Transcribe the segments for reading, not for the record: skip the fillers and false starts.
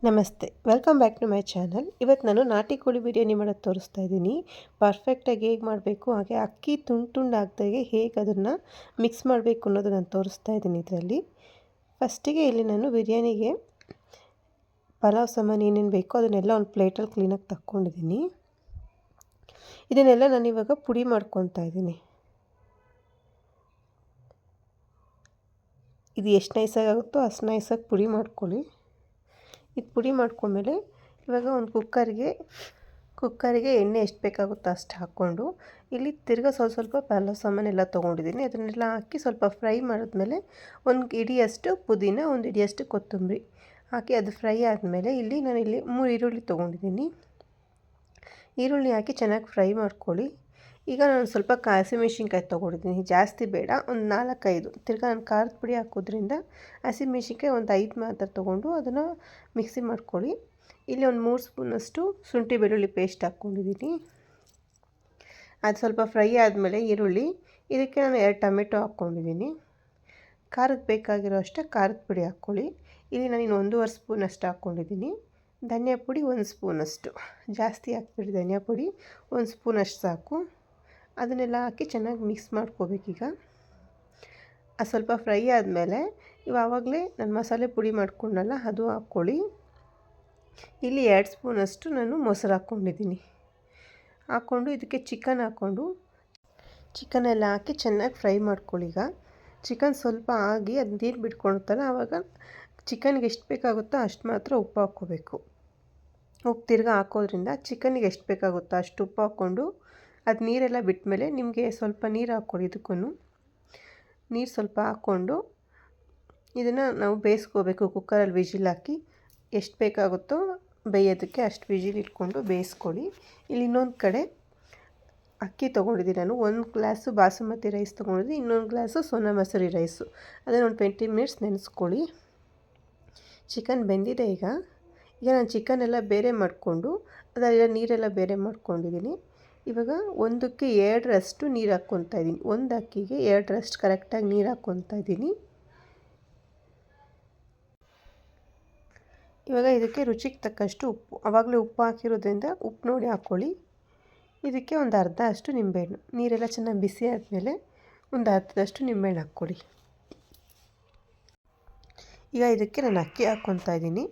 ನಮಸ್ತೆ, welcome back to my channel. ಇವತ್ತು ನಾನು ನಾಟಿ ಕೋಳಿ ಬಿರಿಯಾನಿ ಮಾಡೋದು ತೋರಿಸ್ತಾ ಇದ್ದೀನಿ. ಪರ್ಫೆಕ್ಟಾಗಿ ಹೇಗೆ ಮಾಡಬೇಕು, ಹಾಗೆ ಅಕ್ಕಿ ತುಂಡಾಗ್ದಾಗೆ ಹೇಗೆ ಅದನ್ನು ಮಿಕ್ಸ್ ಮಾಡಬೇಕು ಅನ್ನೋದು ನಾನು ತೋರಿಸ್ತಾ ಇದ್ದೀನಿ ಇದರಲ್ಲಿ. ಫಸ್ಟಿಗೆ ಇಲ್ಲಿ ನಾನು ಬಿರಿಯಾನಿಗೆ ಪಲಾವ್ ಸಾಮಾನು ಏನೇನು ಬೇಕೋ ಅದನ್ನೆಲ್ಲ ಒಂದು ಪ್ಲೇಟಲ್ಲಿ ಕ್ಲೀನಾಗಿ ತಕ್ಕೊಂಡಿದ್ದೀನಿ. ಇದನ್ನೆಲ್ಲ ನಾನು ಇವಾಗ ಪುಡಿ ಮಾಡ್ಕೊತಾ ಇದ್ದೀನಿ. ಇದು ಎಷ್ಟು ನೈಸಾಗಿ ಆಗುತ್ತೋ ಅಷ್ಟು ನೈಸಾಗಿ ಪುಡಿ ಮಾಡ್ಕೊಳ್ಳಿ. ಇದು ಪುಡಿ ಮಾಡ್ಕೊಂಡ್ಮೇಲೆ ಇವಾಗ ಒಂದು ಕುಕ್ಕರಿಗೆ ಎಣ್ಣೆ ಎಷ್ಟು ಬೇಕಾಗುತ್ತೋ ಅಷ್ಟು ಹಾಕ್ಕೊಂಡು ಇಲ್ಲಿ ತಿರ್ಗಾ ಸ್ವಲ್ಪ ಪಲಾವ್ ಸಾಮಾನೆಲ್ಲ ತೊಗೊಂಡಿದ್ದೀನಿ. ಅದನ್ನೆಲ್ಲ ಹಾಕಿ ಸ್ವಲ್ಪ ಫ್ರೈ ಮಾಡಿದ್ಮೇಲೆ ಒಂದು ಹಿಡಿಯಷ್ಟು ಪುದೀನ, ಒಂದು ಹಿಡಿಯಷ್ಟು ಕೊತ್ತಂಬರಿ ಹಾಕಿ ಅದು ಫ್ರೈ ಆದಮೇಲೆ ನಾನು 3 ಈರುಳ್ಳಿ ತೊಗೊಂಡಿದ್ದೀನಿ. ಈರುಳ್ಳಿ ಹಾಕಿ ಚೆನ್ನಾಗಿ ಫ್ರೈ ಮಾಡ್ಕೊಳ್ಳಿ. ಈಗ ನಾನು ಸ್ವಲ್ಪ ಹಸಿಮೆಣ್ಸಿನ್ಕಾಯಿ ತೊಗೊಂಡಿದ್ದೀನಿ, ಜಾಸ್ತಿ ಬೇಡ, ಒಂದು 4-5. ತಿರ್ಗಾ ನಾನು ಖಾರದ ಪುಡಿ ಹಾಕೋದ್ರಿಂದ ಹಸಿಮೆಣ್ಸಿನ್ಕಾಯಿ ಒಂದು 5 ಮಾತ್ರ ತೊಗೊಂಡು ಅದನ್ನು ಮಿಕ್ಸಿ ಮಾಡ್ಕೊಳ್ಳಿ. ಇಲ್ಲಿ ಒಂದು 3 ಸ್ಪೂನಷ್ಟು ಶುಂಠಿ ಬೆಳ್ಳುಳ್ಳಿ ಪೇಸ್ಟ್ ಹಾಕ್ಕೊಂಡಿದ್ದೀನಿ. ಅದು ಸ್ವಲ್ಪ ಫ್ರೈ ಆದಮೇಲೆ ಈರುಳ್ಳಿ, ಇದಕ್ಕೆ ನಾನು 2 ಟೊಮೆಟೊ ಹಾಕ್ಕೊಂಡಿದ್ದೀನಿ. ಖಾರಕ್ಕೆ ಬೇಕಾಗಿರೋ ಅಷ್ಟೇ ಖಾರದ ಪುಡಿ ಹಾಕ್ಕೊಳ್ಳಿ. ಇಲ್ಲಿ ನಾನು 1.5 ಸ್ಪೂನಷ್ಟು ಹಾಕ್ಕೊಂಡಿದ್ದೀನಿ. ಧನಿಯಾ ಪುಡಿ 1 ಸ್ಪೂನಷ್ಟು, ಜಾಸ್ತಿ ಹಾಕ್ಬಿಡಿ, ಧನಿಯಾ ಪುಡಿ 1 ಸ್ಪೂನಷ್ಟು ಸಾಕು. ಅದನ್ನೆಲ್ಲ ಹಾಕಿ ಚೆನ್ನಾಗಿ ಮಿಕ್ಸ್ ಮಾಡ್ಕೋಬೇಕೀಗ. ಅದು ಸ್ವಲ್ಪ ಫ್ರೈ ಆದಮೇಲೆ ಆವಾಗಲೇ ನಾನು ಮಸಾಲೆ ಪುಡಿ ಮಾಡ್ಕೊಂಡಲ್ಲ ಅದು ಹಾಕ್ಕೊಳ್ಳಿ. ಇಲ್ಲಿ 2 ಸ್ಪೂನಷ್ಟು ನಾನು ಮೊಸರು ಹಾಕ್ಕೊಂಡಿದ್ದೀನಿ. ಹಾಕ್ಕೊಂಡು ಇದಕ್ಕೆ ಚಿಕನ್ ಹಾಕ್ಕೊಂಡು ಚಿಕನೆಲ್ಲ ಹಾಕಿ ಚೆನ್ನಾಗಿ ಫ್ರೈ ಮಾಡ್ಕೊಳ್ಳಿ. ಈಗ ಚಿಕನ್ ಸ್ವಲ್ಪ ಆಗಿ ಅದು ನೀರು ಬಿಟ್ಕೊಳ್ತಲ್ಲ, ಆವಾಗ ಚಿಕನ್ಗೆ ಎಷ್ಟು ಬೇಕಾಗುತ್ತೋ ಅಷ್ಟು ಮಾತ್ರ ಉಪ್ಪು ಹಾಕ್ಕೋಬೇಕು. ಉಪ್ಪು ತಿರ್ಗಾ ಹಾಕೋದ್ರಿಂದ ಚಿಕನ್ನಿಗೆ ಎಷ್ಟು ಬೇಕಾಗುತ್ತೋ ಅಷ್ಟು ಉಪ್ಪು ಹಾಕ್ಕೊಂಡು ಅದು ನೀರೆಲ್ಲ ಬಿಟ್ಟಮೇಲೆ ನಿಮಗೆ ಸ್ವಲ್ಪ ನೀರು ಹಾಕ್ಕೊಳ್ಳಿ. ಇದಕ್ಕೂ ನೀರು ಸ್ವಲ್ಪ ಹಾಕ್ಕೊಂಡು ಇದನ್ನು ನಾವು ಬೇಯಿಸ್ಕೋಬೇಕು. ಕುಕ್ಕರಲ್ಲಿ ವಿಜಿಲ್ ಹಾಕಿ ಎಷ್ಟು ಬೇಕಾಗುತ್ತೋ ಬೇಯೋದಕ್ಕೆ ಅಷ್ಟು ವಿಜಿಲ್ ಇಟ್ಕೊಂಡು ಬೇಯಿಸ್ಕೊಳ್ಳಿ. ಇಲ್ಲಿ ಇನ್ನೊಂದು ಕಡೆ ಅಕ್ಕಿ ತೊಗೊಂಡಿದ್ದೀನಿ ನಾನು. 1 ಗ್ಲಾಸು ಬಾಸುಮತಿ ರೈಸ್ ತೊಗೊಂಡಿದ್ದೀನಿ, ಇನ್ನೊಂದು ಗ್ಲಾಸು ಸೋನಾ ಮಸೂರಿ ರೈಸು. ಅದನ್ನು ಒಂದು 20 ಮಿನಿಟ್ಸ್ ನೆನೆಸ್ಕೊಳ್ಳಿ. ಚಿಕನ್ ಬೆಂದಿದೆ. ಈಗ ನಾನು ಚಿಕನೆಲ್ಲ ಬೇರೆ ಮಾಡಿಕೊಂಡು ಅದೆಲ್ಲ ನೀರೆಲ್ಲ ಬೇರೆ ಮಾಡ್ಕೊಂಡಿದ್ದೀನಿ. ಇವಾಗ 1ಕ್ಕೆ 2ರಷ್ಟು ನೀರು ಹಾಕ್ಕೊತಾ ಇದ್ದೀನಿ. 1 ಅಕ್ಕಿಗೆ 2ರಷ್ಟು ಕರೆಕ್ಟಾಗಿ ನೀರು ಹಾಕ್ಕೊತಾ ಇದ್ದೀನಿ. ಇವಾಗ ಇದಕ್ಕೆ ರುಚಿಗೆ ತಕ್ಕಷ್ಟು ಉಪ್ಪು, ಆವಾಗಲೇ ಉಪ್ಪು ಹಾಕಿರೋದ್ರಿಂದ ಉಪ್ಪು ನೋಡಿ ಹಾಕ್ಕೊಳ್ಳಿ. ಇದಕ್ಕೆ ಒಂದು ಅರ್ಧ ಅಷ್ಟು ನಿಂಬೆಹಣ್ಣು, ನೀರೆಲ್ಲ ಚೆನ್ನಾಗಿ ಬಿಸಿ ಆದಮೇಲೆ ಒಂದು ಅರ್ಧದಷ್ಟು ನಿಂಬೆಹಣ್ಣು ಹಾಕ್ಕೊಳ್ಳಿ. ಈಗ ಇದಕ್ಕೆ ನಾನು ಅಕ್ಕಿ ಹಾಕ್ಕೊತಾ ಇದ್ದೀನಿ.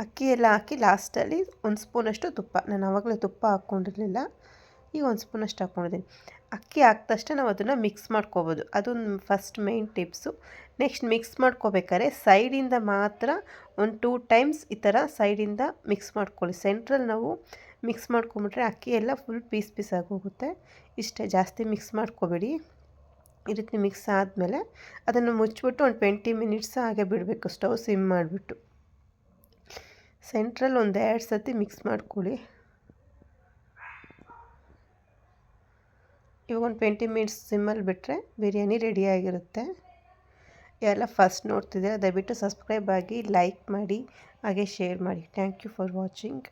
ಅಕ್ಕಿ ಎಲ್ಲ ಹಾಕಿ ಲಾಸ್ಟಲ್ಲಿ 1 ಸ್ಪೂನಷ್ಟು ತುಪ್ಪ, ನಾನು ಆವಾಗಲೇ ತುಪ್ಪ ಹಾಕ್ಕೊಂಡಿರಲಿಲ್ಲ, ಈಗ 1 ಸ್ಪೂನಷ್ಟು ಹಾಕ್ಕೊಂಡಿದ್ದೀನಿ. ಅಕ್ಕಿ ಹಾಕಿದ ತಕ್ಷಣ ನಾವು ಅದನ್ನು ಮಿಕ್ಸ್ ಮಾಡ್ಕೋಬೋದು, ಅದೊಂದು first main tips. Next mix ಮಾಡ್ಕೋಬೇಕಾದ್ರೆ ಸೈಡಿಂದ ಮಾತ್ರ ಒಂದು 2 ಟೈಮ್ಸ್ ಈ ಥರ ಸೈಡಿಂದ ಮಿಕ್ಸ್ ಮಾಡ್ಕೊಳ್ಳಿ. ಸೆಂಟ್ರಲ್ಲಿ ನಾವು ಮಿಕ್ಸ್ ಮಾಡ್ಕೊಂಬಿಟ್ರೆ ಅಕ್ಕಿ ಎಲ್ಲ ಫುಲ್ ಪೀಸ್ ಆಗೋಗುತ್ತೆ. ಇಷ್ಟೇ, ಜಾಸ್ತಿ ಮಿಕ್ಸ್ ಮಾಡ್ಕೋಬೇಡಿ. ಈ ರೀತಿ ಮಿಕ್ಸ್ ಆದಮೇಲೆ ಅದನ್ನು ಮುಚ್ಚಿಬಿಟ್ಟು ಒಂದು 20 ಮಿನಿಟ್ಸ್ ಹಾಗೆ ಬಿಡಬೇಕು, ಸ್ಟವ್ ಸಿಮ್ ಮಾಡಿಬಿಟ್ಟು. ಸೆಂಟ್ರಲ್ಲಿ ಒಂದು 2 ಸತಿ ಮಿಕ್ಸ್ ಮಾಡ್ಕೊಳ್ಳಿ. ಇವಾಗ ಒಂದು 20 ಮಿನಿಟ್ಸ್ ಸಿಮ್ಮಲ್ಲಿ ಬಿಟ್ಟರೆ ಬಿರಿಯಾನಿ ರೆಡಿಯಾಗಿರುತ್ತೆ. ಎಲ್ಲ ಫಸ್ಟ್ ನೋಡ್ತಿದ್ದೀರಾ, ದಯವಿಟ್ಟು ಸಬ್ಸ್ಕ್ರೈಬ್ ಆಗಿ, ಲೈಕ್ ಮಾಡಿ, ಹಾಗೆ ಶೇರ್ ಮಾಡಿ. Thank you for watching.